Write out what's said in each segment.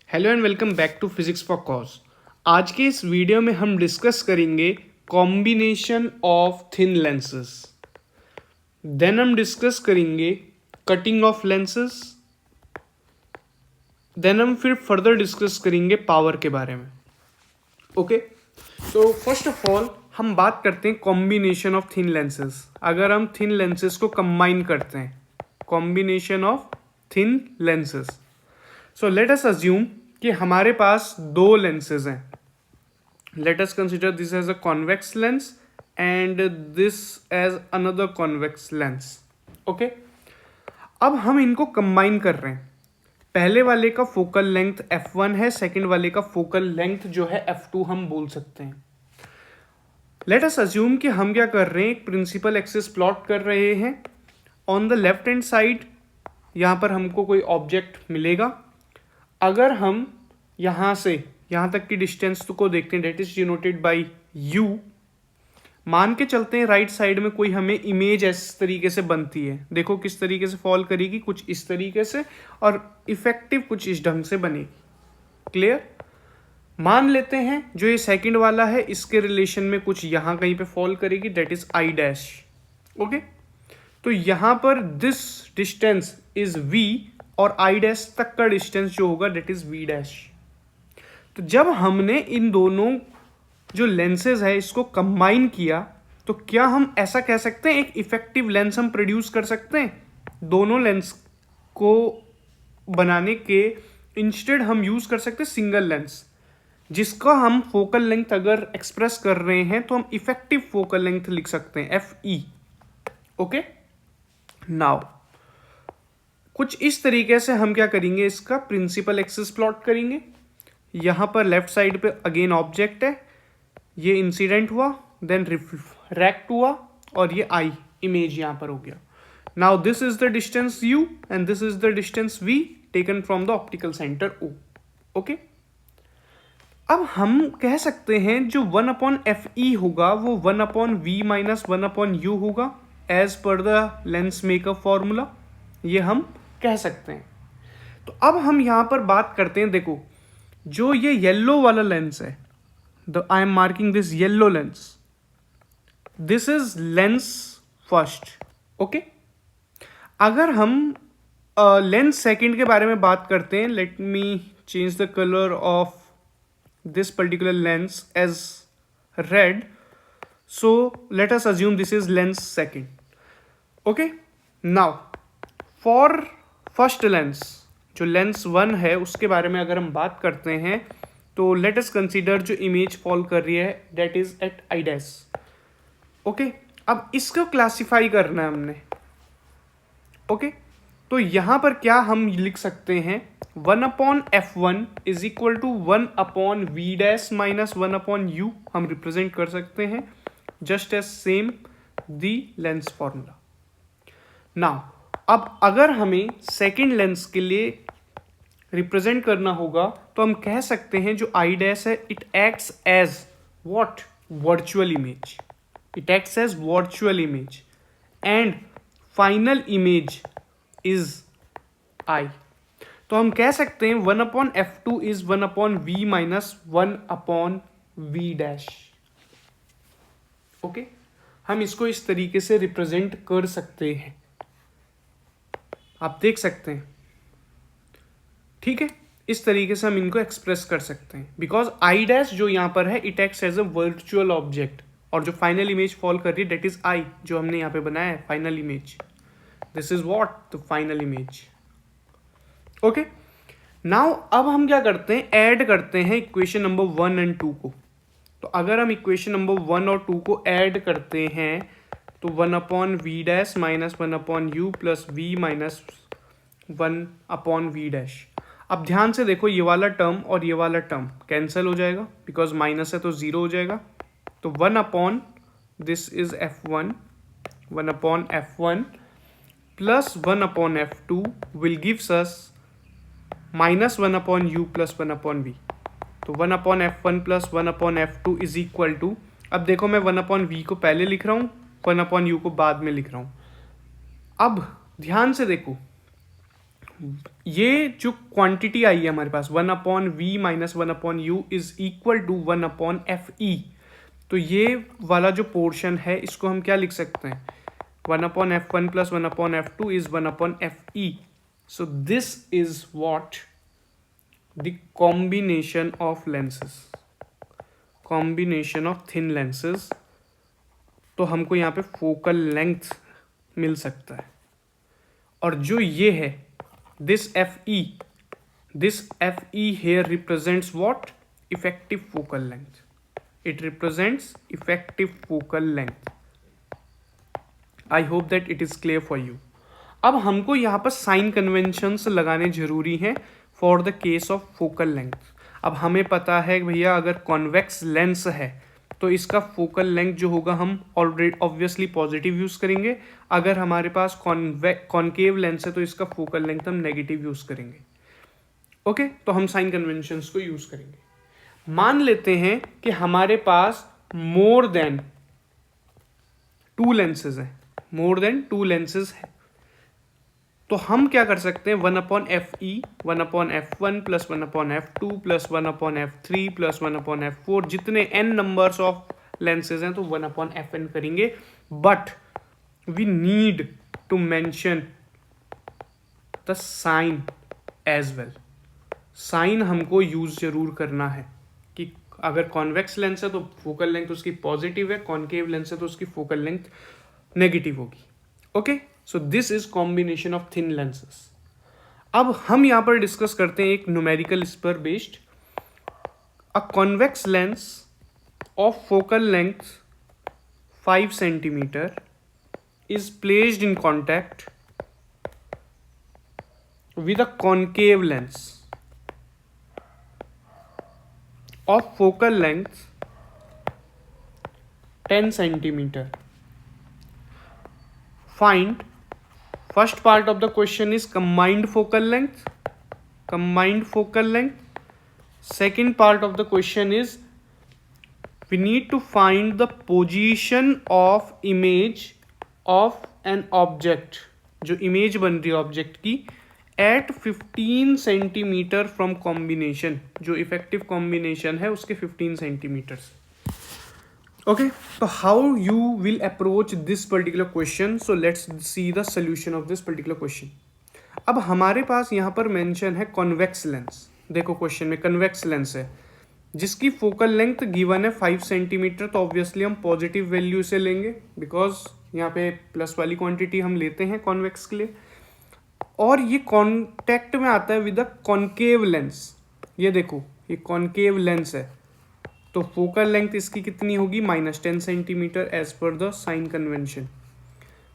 Hello and welcome back to physics for cause. आज के इस वीडियो में हम डिस्कस करेंगे combination of thin lenses. Then हम डिस्कस करेंगे कटिंग ऑफ लेंसेज। देन हम फिर फर्दर डिस्कस करेंगे पावर के बारे में। ओके, तो फर्स्ट ऑफ ऑल हम बात करते हैं कॉम्बिनेशन ऑफ थिन लेंसेज। अगर हम थिन लेंसेज को कंबाइन करते हैं, combination of thin lenses. So let us assume कि हमारे पास दो लेंसेज हैं। Let us consider this as a convex lens and this as another convex lens. Okay, अब हम इनको कंबाइन कर रहे हैं। पहले वाले का फोकल लेंथ f1 है, सेकंड वाले का फोकल लेंथ जो है f2 हम बोल सकते हैं। लेट अस अज्यूम कि हम क्या कर रहे हैं, एक प्रिंसिपल एक्सिस प्लॉट कर रहे हैं। On the left hand side यहाँ पर हमको कोई ऑब्जेक्ट मिलेगा। अगर हम यहाँ से यहाँ तक की डिस्टेंस को देखते हैं, that is denoted by u। मान के चलते हैं राइट साइड में कोई हमें इमेज इस तरीके से बनती है। देखो किस तरीके से फॉल करेगी, कुछ इस तरीके से, और इफेक्टिव कुछ इस ढंग से बनेगी। क्लियर? मान लेते हैं जो ये सेकंड वाला है इसके रिलेशन में कुछ यहाँ कहीं पे फॉल करेगी, that is i dash. Okay, तो यहाँ पर दिस डिस्टेंस इज v और i डैश तक का डिस्टेंस जो होगा डेट इज v डैश। तो जब हमने इन दोनों जो लेंसेज है इसको कंबाइन किया तो क्या हम ऐसा कह सकते हैं एक इफेक्टिव लेंस हम प्रोड्यूस कर सकते हैं? दोनों लेंस को बनाने के इंस्टेड हम यूज कर सकते हैं सिंगल लेंस, जिसका हम फोकल लेंथ अगर एक्सप्रेस कर रहे हैं तो हम इफेक्टिव फोकल लेंथ लिख सकते हैं FE। ओके, नाउ कुछ इस तरीके से हम क्या करेंगे, इसका प्रिंसिपल एक्सिस प्लॉट करेंगे। यहां पर लेफ्ट साइड पे अगेन ऑब्जेक्ट है, ये इंसिडेंट हुआ, देन रिफ्रैक्ट हुआ, और ये आई इमेज यहां पर हो गया। Now this is the distance u and this is the distance v taken from the optical centre O। Okay, अब हम कह सकते हैं जो 1/FE होगा वो 1/v माइनस 1/u होगा as per the lens maker formula. ये हम कह सकते हैं। तो अब हम यहां पर बात करते हैं, देखो जो ये येलो वाला लेंस है, I am marking this yellow lens, this is lens first. Okay, अगर हम लेंस सेकंड के बारे में बात करते हैं, let me change the colour of this particular lens as red, so let us assume this is lens second। okay, now for first lens जो lens 1 है उसके बारे में अगर हम बात करते हैं तो let us consider जो इमेज फॉल कर रही है that is at i dash। okay, अब इसको क्लासिफाई करना है हमने। okay, तो यहां पर क्या हम लिख सकते हैं, 1/f1 is equal to 1/v dash minus 1/u हम रिप्रेजेंट कर सकते हैं just as same the lens formula. Now अब अगर हमें सेकेंड लेंस के लिए रिप्रेजेंट करना होगा तो हम कह सकते हैं जो i डैश है it acts as what, virtual image. It acts as virtual image and final image is I। तो हम कह सकते हैं 1/f2 is 1/v minus 1/v dash. Okay, हम इसको इस तरीके से रिप्रेजेंट कर सकते हैं, आप देख सकते हैं। ठीक है, इस तरीके से हम इनको एक्सप्रेस कर सकते हैं बिकॉज i डैश जो यहां पर है it acts as a virtual object, और जो फाइनल इमेज फॉल कर रही है डेट इज I जो हमने यहां पे बनाया है final image. This is what the final image. Okay, now अब हम क्या करते हैं, ऐड करते हैं इक्वेशन नंबर 1 एंड 2 को। तो अगर हम इक्वेशन नंबर 1 और 2 को ऐड करते हैं तो 1/v dash minus 1/u plus v minus 1/v dash. अब ध्यान से देखो, ये वाला टर्म और ये वाला टर्म कैंसिल हो जाएगा बिकॉज माइनस है तो 0 हो जाएगा। तो 1/ this is f1, 1/f1 plus 1/f2 will gives us minus 1/u plus 1/v। तो 1/f1 plus 1/f2 is equal to, अब देखो मैं 1/v को पहले लिख रहा हूँ, 1/u को बाद में लिख रहा हूँ। अब ध्यान से देखो ये जो क्वांटिटी आई है हमारे पास 1/v minus 1/u is equal to 1/fe। तो ये वाला जो पोर्शन है इसको हम क्या लिख सकते हैं, 1/f1 plus 1/f2 is 1/fe। So this is what the combination of lenses, combination of thin lenses. तो हमको यहाँ पे फोकल लेंथ मिल सकता है। और जो ये है this fe here represents what? Effective focal length. It represents effective focal length. I hope that it is clear for you. अब हमको यहाँ पर साइन कन्वेंशंस लगाने जरूरी हैं for the case of focal length. अब हमें पता है भैया अगर कॉन्वेक्स लेंस है तो इसका फोकल लेंथ जो होगा हम ऑलरेडी ऑब्वियसली पॉजिटिव यूज करेंगे। अगर हमारे पास कॉनकेव लेंस है तो इसका फोकल लेंथ हम नेगेटिव यूज करेंगे। ओके, तो हम साइन कन्वेंशंस को यूज करेंगे। मान लेते हैं कि हमारे पास मोर देन टू लेंसेज है, मोर देन टू लेंसेज है, तो हम क्या कर सकते हैं 1/fe 1/f1 plus 1/f2 plus 1/f3 plus 1/f4 जितने n नंबर्स ऑफ लेंसेज हैं तो 1/fn करेंगे। But we need to mention the sign as well. Sign हमको यूज जरूर करना है कि अगर कॉन्वेक्स लेंस है तो फोकल लेंथ उसकी पॉजिटिव है, कॉनकेव लेंस है तो उसकी फोकल लेंथ नेगेटिव होगी। Okay, so this is combination of thin lenses. अब हम यहां पर डिस्कस करते हैं एक न्यूमेरिकल इस पर based. A convex lens of focal length 5 centimetre is placed in contact with a concave lens of focal length 10 centimeter. Find first part of the question is combined focal length. Combined focal length. Second part of the question is we need to find the position of image of an object, जो image बन रही है object की eight 15 centimetre from combination, जो effective combination है उसके 15 centimetre. Okay, तो how you will approach this particular question. So let's see the solution of this particular question. अब हमारे पास यहाँ पर मेंशन है कॉन्वेक्स लेंस। देखो क्वेश्चन में कन्वेक्स लेंस है जिसकी फोकल लेंथ गिवन है 5 सेंटीमीटर, तो ऑब्वियसली हम पॉजिटिव वैल्यू से लेंगे बिकॉज यहाँ पे प्लस वाली क्वांटिटी हम लेते हैं कॉन्वेक्स के लिए। और ये कॉन्टैक्ट में आता है विद द कॉनकेव लेंस। ये देखो ये कॉनकेव लेंस है तो फोकल लेंथ इसकी कितनी होगी -10 centimetre as per the sign convention.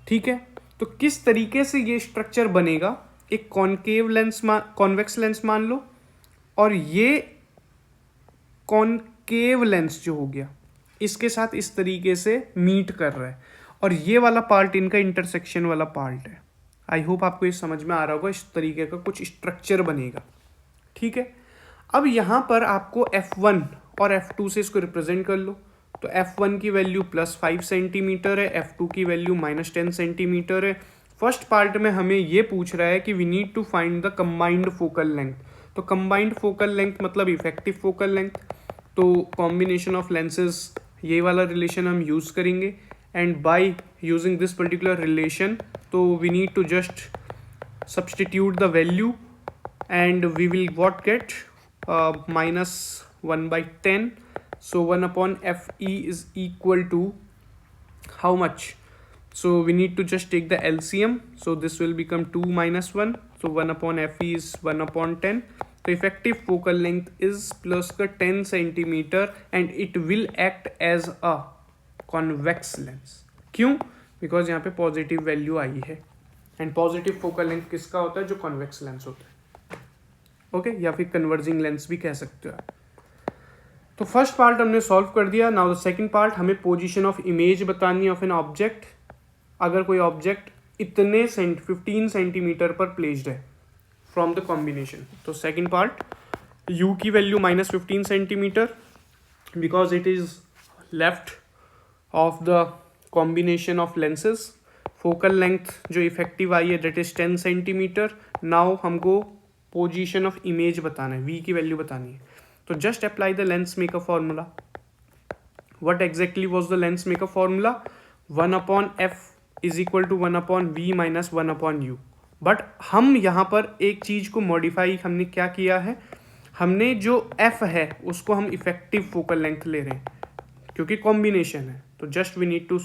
ठीक है, तो किस तरीके से ये स्ट्रक्चर बनेगा, एक कॉनकेव लेंस कॉन्वेक्स लेंस मान लो और ये कॉनकेव लेंस जो हो गया इसके साथ इस तरीके से मीट कर रहा है और ये वाला पार्ट इनका इंटरसेक्शन वाला पार्ट है। आई होप आपको ये समझ में आ रहा होगा, इस तरीके का कुछ स्ट्रक्चर बनेगा। ठीक है, अब यहाँ पर आपको F1 और F2 से इसको रिप्रेजेंट कर लो। तो F1 की वैल्यू +5 सेंटीमीटर है, F2 की वैल्यू -10 सेंटीमीटर है। फर्स्ट पार्ट में हमें ये पूछ रहा है कि we need to find the combined focal length. तो कंबाइंड फोकल लेंथ मतलब इफेक्टिव फोकल लेंथ। तो कॉम्बिनेशन ऑफ लेंसेज ये वाला रिलेशन हम यूज़ करेंगे and by using this particular relation तो we need to just substitute the value and we will what get -1/10. So 1/fe is equal to how much? So we need to just take the LCM. So this will become 2 minus 1. So 1/fe is 1/10. The effective focal length is plus the 10 centimeter and it will act as a convex lens. क्यों? Because यहाँ पे positive value आई है and positive focal length किसका होता है, जो convex lens होता है। ओके या फिर कन्वर्जिंग लेंस भी कह सकते हो। तो फर्स्ट पार्ट हमने सॉल्व कर दिया। नाउ द सेकंड पार्ट, हमें पोजीशन ऑफ इमेज बतानी है ऑफ एन ऑब्जेक्ट। अगर कोई ऑब्जेक्ट इतने 15 सेंटीमीटर पर प्लेस्ड है फ्रॉम द कॉम्बिनेशन, तो सेकंड पार्ट u की value -15 centimetre because it is left of the combination of lenses focal length जो इफेक्टिव आई है दैट इज 10 सेंटीमीटर। नाउ हमको पोजीशन ऑफ इमेज बताना है, वी की वैल्यू बतानी है। तो just apply the lens maker formula. What exactly was the lens maker formula? 1/f is equal to 1/v minus 1/u। But हम यहाँ पर एक चीज को मॉडिफाई हमने क्या किया है, हमने जो f है उसको हम इफेक्टिव फोकल लेंथ ले रहे हैं क्योंकि कॉम्बिनेशन है। तो just we need to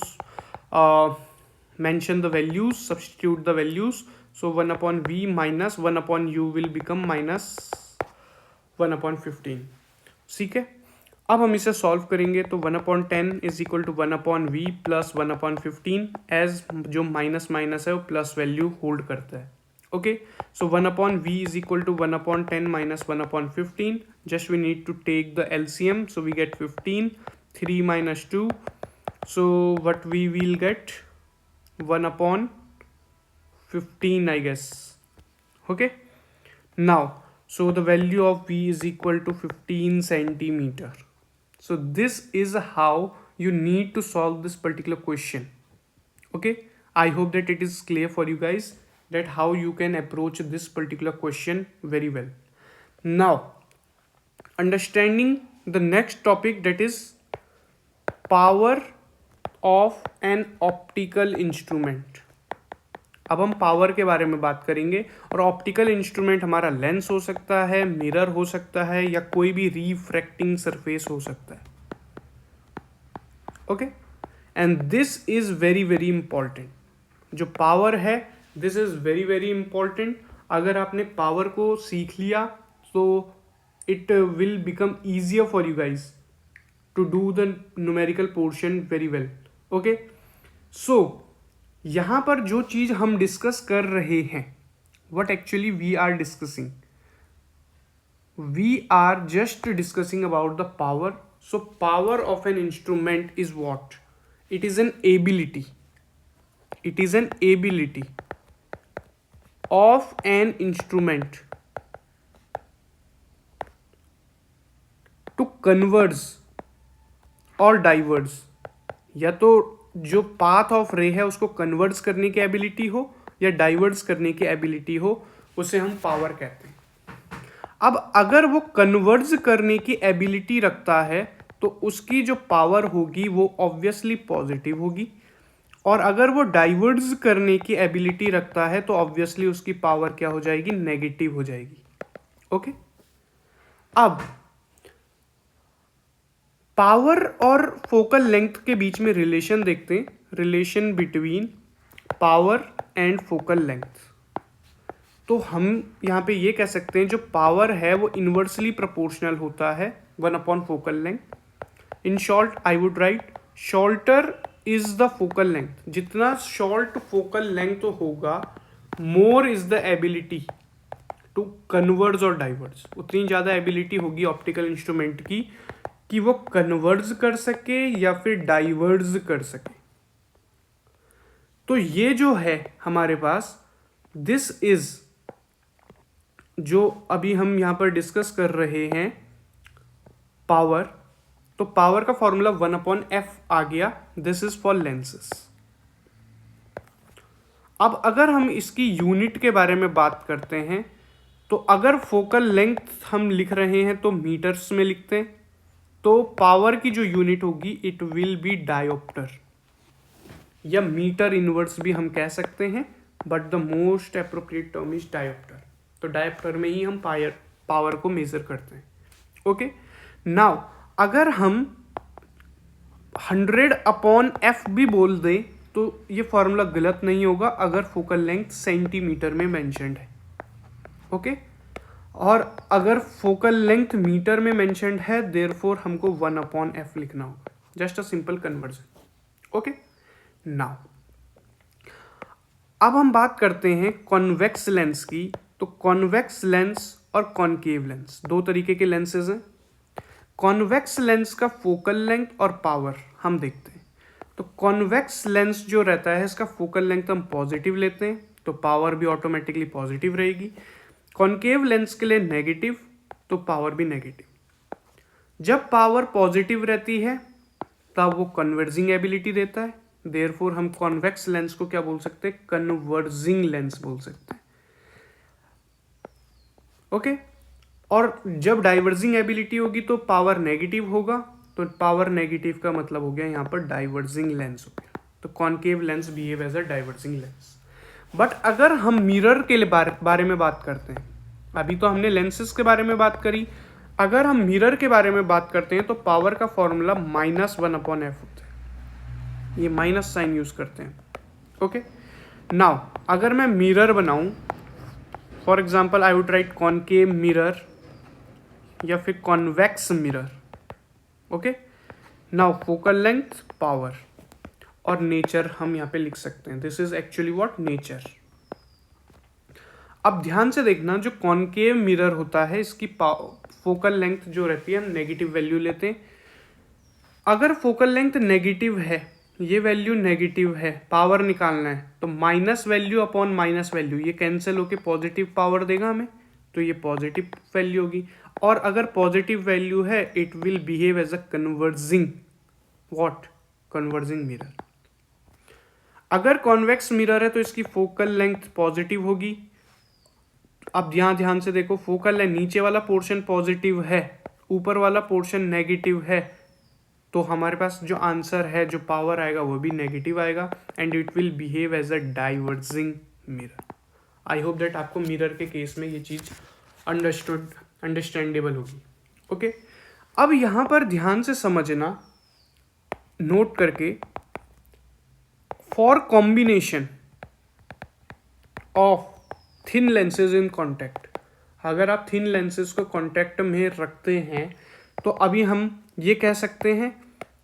mention the values, substitute the values. So 1/v minus 1/u will become minus 1/15। ठीक है, अब हम इसे सॉल्व करेंगे तो 1/10 is equal to 1/v plus 1/15 as जो माइनस माइनस है वो प्लस वैल्यू होल्ड करता है। Okay, so 1/v is equal to 1/10 minus 1/15। Just we need to take the LCM, so we get 15, 3 minus 2, so what we will get 1/15 I guess. Okay, now so the value of v is equal to 15 centimeter. So this is how you need to solve this particular question. Okay, I hope that it is clear for you guys that how you can approach this particular question very well. Now understanding the next topic, that is power of an optical instrument. अब हम power के बारे में बात करेंगे और optical instrument हमारा lens हो सकता है, मिरर हो सकता है या कोई भी रिफ्रैक्टिंग सरफेस हो सकता है। Okay, and this is very very important. जो पावर है this is very very important. अगर आपने पावर को सीख लिया तो it will become easier for you guys to do the numerical portion very well. Okay, so यहाँ पर जो चीज हम डिस्कस कर रहे हैं, what actually we are discussing, we are just discussing about the power. So power of an instrument is what? It is an ability, it is an ability of an instrument to converge or diverge, या तो जो path of रे है उसको converge करने की ability हो या डाइवर्ज करने की एबिलिटी हो, उसे हम पावर कहते हैं। अब अगर वो कन्वर्ज करने की एबिलिटी रखता है तो उसकी जो पावर होगी वो ऑब्वियसली पॉजिटिव होगी, और अगर वो डाइवर्ज करने की एबिलिटी रखता है तो ऑब्वियसली उसकी पावर क्या हो जाएगी? नेगेटिव हो जाएगी। ओके, अब पावर और फोकल लेंथ के बीच में रिलेशन देखते हैं, relation between power and focal length. तो हम यहाँ पे ये कह सकते हैं जो पावर है वो इनवर्सली प्रोपोर्शनल होता है focal length. In short I would write shorter is the focal length. जितना शॉर्ट फोकल लेंथ होगा more is the ability to converge और डाइवर्ज, उतनी ज़्यादा एबिलिटी होगी ऑप्टिकल इंस्ट्रूमेंट की कि वो कन्वर्ज कर सके या फिर डाइवर्ज कर सके। तो ये जो है हमारे पास, दिस इज जो अभी हम यहाँ पर डिस्कस कर रहे हैं पावर। तो पावर का फॉर्मूला 1/f आ गया, दिस इज फॉर लेंसेस। अब अगर हम इसकी यूनिट के बारे में बात करते हैं तो अगर फोकल लेंथ हम लिख रहे हैं तो मीटर्स में लिखते हैं, तो पावर की जो यूनिट होगी इट विल बी डायोप्टर या मीटर इनवर्स भी हम कह सकते हैं, but the most appropriate term is dioptre. तो डायोप्टर में ही हम पावर को मेजर करते हैं। ओके, नाउ अगर हम 100/f भी बोल दें तो ये फॉर्मूला गलत नहीं होगा अगर फोकल लेंथ सेंटीमीटर में मेंशन्ड है। ओके, और अगर फोकल लेंथ मीटर में मेंशन्ड है देयरफॉर हमको 1/f लिखना होगा। Just a simple conversion. Okay, now अब हम बात करते हैं कॉन्वेक्स लेंस की। तो कॉन्वेक्स लेंस और कॉनकेव लेंस दो तरीके के लेंसेज हैं। कॉन्वेक्स लेंस का फोकल लेंथ और पावर हम देखते हैं। तो कॉन्वेक्स लेंस जो रहता है इसका फोकल लेंथ हम पॉजिटिव लेते हैं तो पावर भी ऑटोमेटिकली पॉजिटिव रहेगी। कॉनकेव लेंस के लिए नेगेटिव तो पावर भी नेगेटिव। जब पावर पॉजिटिव रहती है तब वो कन्वर्जिंग एबिलिटी देता है, देयरफॉर हम कॉन्वेक्स लेंस को क्या बोल सकते हैं, कन्वर्जिंग लेंस बोल सकते हैं। ओके और जब डाइवर्जिंग एबिलिटी होगी तो पावर नेगेटिव होगा, तो पावर नेगेटिव का मतलब हो गया यहाँ पर डाइवर्जिंग लेंस हो गया। तो concave lens behave as a diverging lens. But अगर हम मिरर के बारे में बात करते हैं, अभी तो हमने लेंसेज के बारे में बात करी, अगर हम मिरर के बारे में बात करते हैं तो पावर का फॉर्मूला -1/f होता है, ये माइनस साइन यूज करते हैं। ओके नाउ अगर मैं मिरर बनाऊं, for example I would right concave mirror या फिर convex mirror. Okay now focal length, power और नेचर हम यहाँ पे लिख सकते हैं। This is actually what nature. अब ध्यान से देखना, जो कॉनकेव मिरर होता है इसकी फोकल लेंथ जो रहती है हम नेगेटिव वैल्यू लेते हैं। अगर फोकल लेंथ नेगेटिव है, ये वैल्यू नेगेटिव है, पावर निकालना है, तो minus value upon minus value ये कैंसिल होके पॉजिटिव पावर देगा हमें, तो ये पॉजिटिव वैल्यू होगी। और अगर पॉजिटिव वैल्यू है it will behave as a converging what, converging mirror. अगर कॉन्वेक्स मिरर है तो इसकी फोकल लेंथ पॉजिटिव होगी। अब यहाँ ध्यान से देखो, फोकल लेंथ नीचे वाला पोर्शन पॉजिटिव है, ऊपर वाला पोर्शन नेगेटिव है, तो हमारे पास जो आंसर है, जो पावर आएगा वो भी नेगेटिव आएगा and it will behave as a diverging mirror. I hope that आपको मिरर के केस में ये चीज अंडरस्टैंडेबल होगी। ओके अब यहाँ पर ध्यान से समझना, नोट करके, for combination of thin lenses in contact, अगर आप थिन लेंसेज को कॉन्टैक्ट में रखते हैं तो अभी हम ये कह सकते हैं,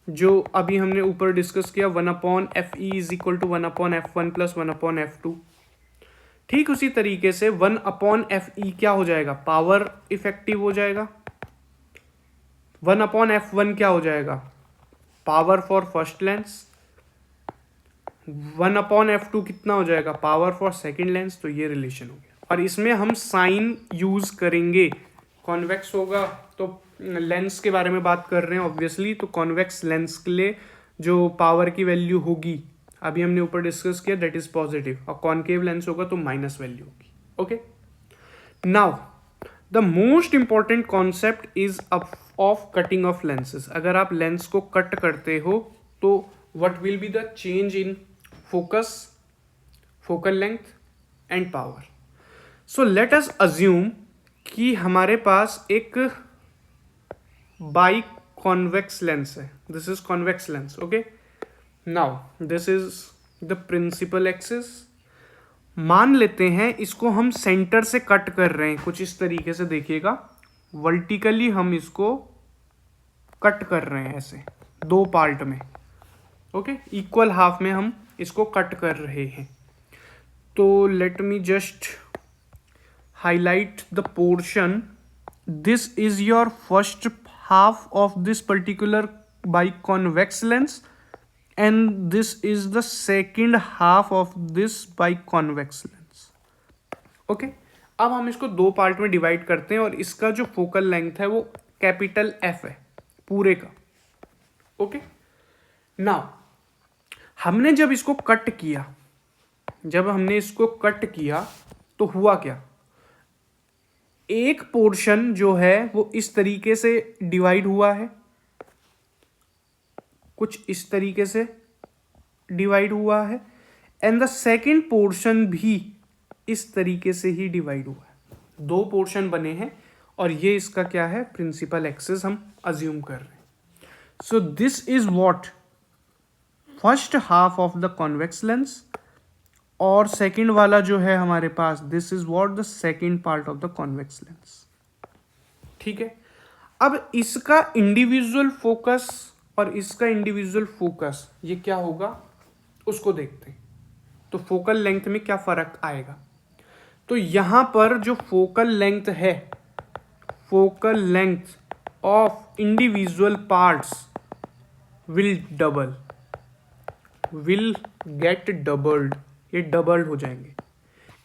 जो अभी हमने ऊपर डिस्कस किया 1/FE is equal to 1/F1 plus 1/F2। ठीक उसी तरीके से 1/FE क्या हो जाएगा, पावर इफेक्टिव हो जाएगा। 1/F1 क्या हो जाएगा, power for first lens. 1/F2 कितना हो जाएगा, पावर फॉर सेकेंड लेंस। तो ये रिलेशन हो गया और इसमें हम साइन यूज करेंगे। कॉन्वेक्स होगा तो लेंस के बारे में बात कर रहे हैं ऑब्वियसली, तो कॉन्वेक्स लेंस के लिए जो पावर की वैल्यू होगी अभी हमने ऊपर डिस्कस किया दैट इज पॉजिटिव, और कॉनकेव लेंस होगा तो माइनस वैल्यू होगी। Okay now the most important concept is of cutting of lenses. अगर आप लेंस को कट करते हो तो what will be the change in focus, focal length and power. So let us assume कि हमारे पास एक बाई कॉन्वेक्स लेंस है, this is convex lens. Okay now this is the principal axis. मान लेते हैं इसको हम सेंटर से कट कर रहे हैं, कुछ इस तरीके से देखिएगा, वर्टिकली हम इसको कट कर रहे हैं ऐसे दो पार्ट में। ओके इक्वल हाफ में हम इसको कट कर रहे हैं। तो let me just highlight the portion, this is your first half of this particular biconvex lens and this is the second half of this biconvex lens. Okay अब हम इसको दो पार्ट में डिवाइड करते हैं और इसका जो फोकल लेंथ है वो कैपिटल F है पूरे का। ओके नाउ हमने जब इसको कट किया, जब हमने इसको कट किया तो हुआ क्या, एक पोर्शन जो है वो इस तरीके से डिवाइड हुआ है, कुछ इस तरीके से डिवाइड हुआ है, एंड द सेकेंड पोर्शन भी इस तरीके से ही डिवाइड हुआ है। दो पोर्शन बने हैं और ये इसका क्या है, प्रिंसिपल एक्सिस हम अज्यूम कर रहे हैं। So this is what first half of the convex lens, और सेकेंड वाला जो है हमारे पास, this is what the second part of the convex lens. ठीक है अब इसका इंडिविजुअल फोकस और इसका इंडिविजुअल फोकस ये क्या होगा उसको देखते हैं। तो फोकल लेंथ में क्या फर्क आएगा, तो यहां पर जो फोकल लेंथ है, focal length of individual parts will double, will get doubled, ये डबल्ड हो जाएंगे।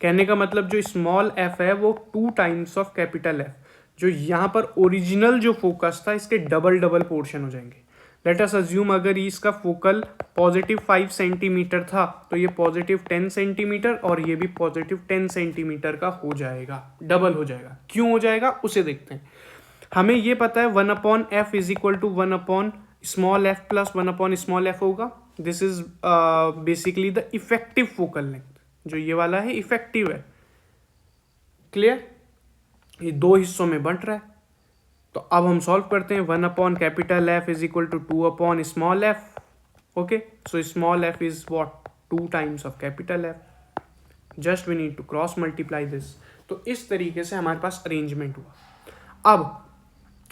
कहने का मतलब जो स्मॉल f है वो 2 टाइम्स ऑफ कैपिटल F, जो यहाँ पर ओरिजिनल जो फोकस था इसके डबल डबल पोर्शन हो जाएंगे। लेट अस अज्यूम अगर इसका फोकल पॉजिटिव 5 सेंटीमीटर था तो ये पॉजिटिव 10 सेंटीमीटर और ये भी पॉजिटिव 10 सेंटीमीटर का हो जाएगा, डबल हो जाएगा। क्यों हो जाएगा उसे देखते हैं। हमें ये पता है 1/f is equal to small f plus small f होगा। This is basically the effective focal length, जो ये वाला है इफेक्टिव है। क्लियर? ये दो हिस्सों में बंट रहा है। तो अब हम सॉल्व करते हैं। 1/F is equal to small f। Okay, so small f is what 2 times of capital F। Just we need to cross multiply this. तो इस तरीके से हमारे पास अरेंजमेंट हुआ। अब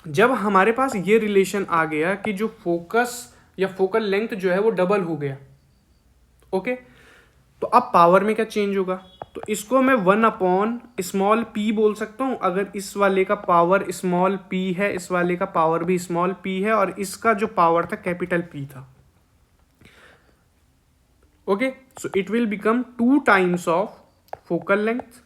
जब हमारे पास ये रिलेशन आ गया कि जो फोकस या फोकल लेंथ जो है वो डबल हो गया, ओके, तो अब पावर में क्या चेंज होगा? तो इसको मैं 1/स्मॉल p बोल सकता हूं। अगर इस वाले का पावर स्मॉल p है, इस वाले का पावर भी स्मॉल p है, और इसका जो पावर था कैपिटल P था। Okay, so it will become 2 times of focal length.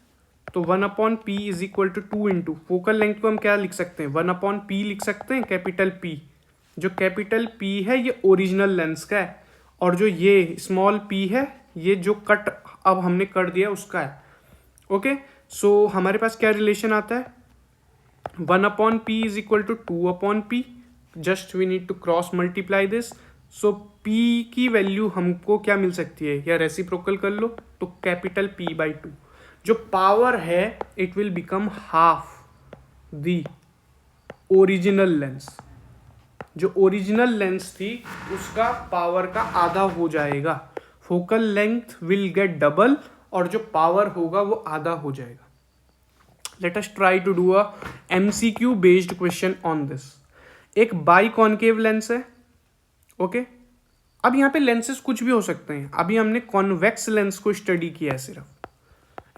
तो 1/p is equal to 2 into focal length को हम क्या लिख सकते हैं? 1/p लिख सकते हैं, कैपिटल P। जो कैपिटल P है ये ओरिजिनल लेंस का है, और जो ये स्मॉल p है ये जो कट अब हमने कर दिया उसका है। ओके, सो हमारे पास क्या रिलेशन आता है? 1/p is equal to 2/p। Just we need to cross multiply this. So p की वैल्यू हमको क्या मिल सकती है, या रेसिप्रोकल कर लो तो कैपिटल P/2। जो पावर है it will become half the original lens. जो ओरिजिनल लेंस थी उसका पावर का आधा हो जाएगा। Focal length will get double और जो पावर होगा वो आधा हो जाएगा। Let us try to do a MCQ based question on this. एक बाई कॉन्केव लेंस है, ओके। अब यहाँ पे लेंसेज कुछ भी हो सकते हैं। अभी हमने कॉन्वेक्स लेंस को स्टडी किया है सिर्फ,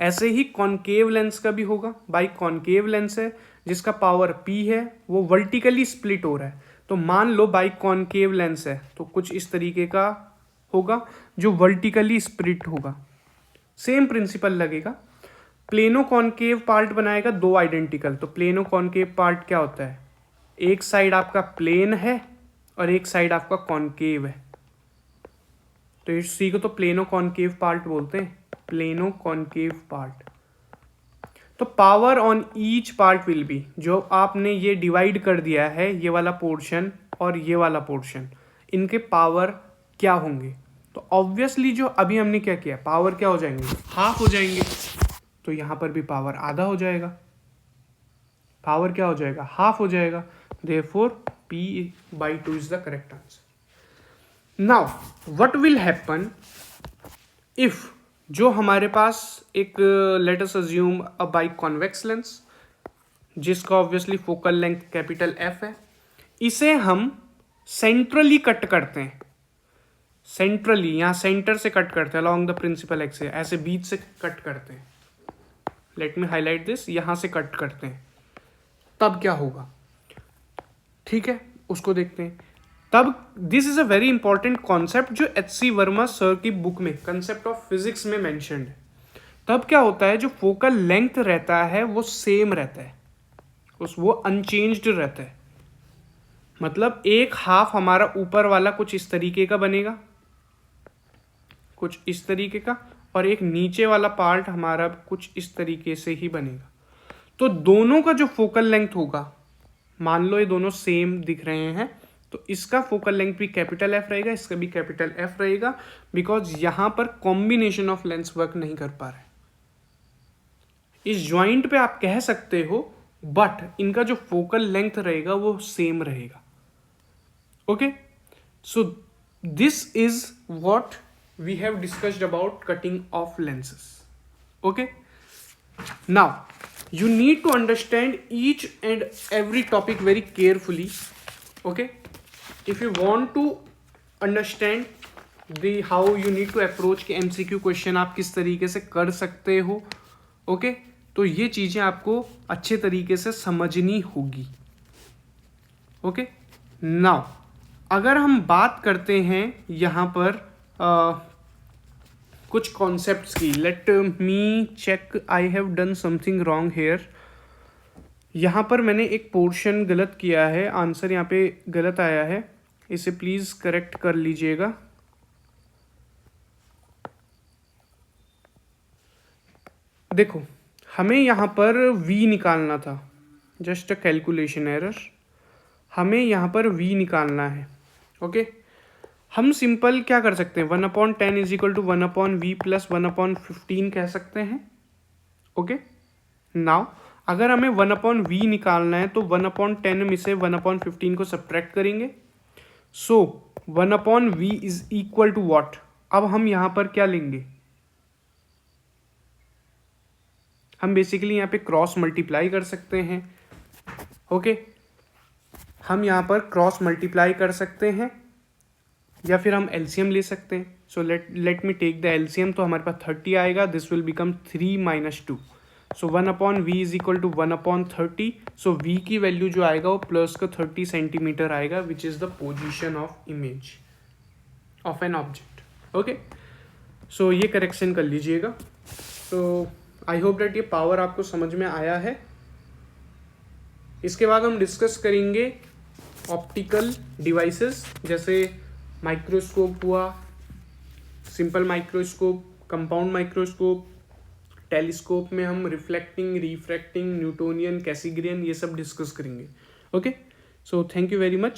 ऐसे ही कॉन्केव लेंस का भी होगा। बाई कॉन्केव लेंस है जिसका पावर P है, वो वर्टिकली स्प्लिट हो रहा है। तो मान लो बाई कॉन्केव लेंस है तो कुछ इस तरीके का होगा जो वर्टिकली स्प्लिट होगा। सेम प्रिंसिपल लगेगा। प्लेनो कॉन्केव पार्ट बनाएगा दो आइडेंटिकल। तो प्लेनो कॉन्केव पार्ट क्या होता है? एक साइड आपका प्लेन है और एक साइड आपका कॉन्केव है। तो इसी को तो प्लेनो कॉन्केव पार्ट बोलते हैं, प्लेनो कॉन्केव पार्ट। तो power on each part will be, जो आपने ये डिवाइड कर दिया है ये वाला पोर्शन और ये वाला पोर्शन, इनके पावर क्या होंगे? तो ऑब्वियसली जो अभी हमने क्या किया, पावर क्या हो जाएंगे? हाफ हो जाएंगे। तो यहाँ पर भी पावर आधा हो जाएगा, पावर क्या हो जाएगा? हाफ हो जाएगा। Therefore P/2 is the correct answer. Now what will happen if, जो हमारे पास एक let us assume a biconvex lens जिसका obviously focal length capital F है, इसे हम सेंट्रली कट करते हैं। सेंट्रली यहाँ सेंटर से कट करते हैं, अलॉन्ग द प्रिंसिपल एक्सिस, ऐसे बीच से कट करते हैं। लेट मी हाईलाइट दिस, यहाँ से कट करते हैं, तब क्या होगा? ठीक है, उसको देखते हैं। तब this is a very important concept जो HC वर्मा सर की बुक में कंसेप्ट ऑफ फिजिक्स में मेंशन्ड है। तब क्या होता है, जो फोकल लेंथ रहता है वो सेम रहता है, वो अनचेंज्ड रहता है। मतलब एक हाफ हमारा ऊपर वाला कुछ इस तरीके का बनेगा, कुछ इस तरीके का, और एक नीचे वाला पार्ट हमारा कुछ इस तरीके से ही बनेगा। तो दोनों का जो फोकल लेंथ होगा, मान लो ये दोनों सेम दिख रहे हैं, तो इसका फोकल लेंथ भी कैपिटल F रहेगा, इसका भी कैपिटल F रहेगा, बिकॉज यहां पर कॉम्बिनेशन ऑफ लेंस वर्क नहीं कर पा रहे। इस ज्वाइंट पे आप कह सकते हो, बट इनका जो फोकल लेंथ रहेगा वो सेम रहेगा। Okay, so this is what we have discussed about cutting of lenses. Okay, now you need to understand each and every topic very carefully. Okay, if you want to understand the how you need to approach के MCQ question आप किस तरीके से कर सकते हो, okay, तो ये चीजें आपको अच्छे तरीके से समझनी होगी। okay, now अगर हम बात करते हैं यहाँ पर कुछ कॉन्सेप्ट्स की, let me check, I have done something wrong here. यहाँ पर मैंने एक पोर्शन गलत किया है, आंसर यहाँ पे गलत आया है। इसे प्लीज़ करेक्ट कर लीजिएगा। देखो हमें यहाँ पर v निकालना था, जस्ट अ कैलकुलेशन एरर। हमें यहाँ पर v निकालना है। ओके, हम सिंपल क्या कर सकते हैं, 1/10 is equal to 1/v plus 1/15 कह सकते हैं। ओके, नाउ अगर हमें 1/v निकालना है तो 1/10 में से 1/15 को सब्ट्रैक्ट करेंगे। So 1/v is equal to what. अब हम यहाँ पर क्या लेंगे, हम बेसिकली यहाँ पे क्रॉस मल्टीप्लाई कर सकते हैं। ओके, हम यहाँ पर क्रॉस मल्टीप्लाई कर सकते हैं या फिर हम एलसीएम ले सकते हैं। So let me take the LCM, तो हमारे पास 30 आएगा। This will become 3 - 2। So 1/v is equal to 1/30। So v की वैल्यू जो आएगा वो प्लस का 30 सेंटीमीटर आएगा, which is the position of image of an object. Okay, so ये करेक्शन कर लीजिएगा। तो आई होप डेट ये पावर आपको समझ में आया है। इसके बाद हम डिस्कस करेंगे ऑप्टिकल डिवाइसेस, जैसे माइक्रोस्कोप हुआ, simple microscope, compound microscope, telescope में हम रिफ्लेक्टिंग, रिफ्रैक्टिंग, न्यूटोनियन, कैसिग्रियन, ये सब डिस्कस करेंगे। Okay, so thank you very much.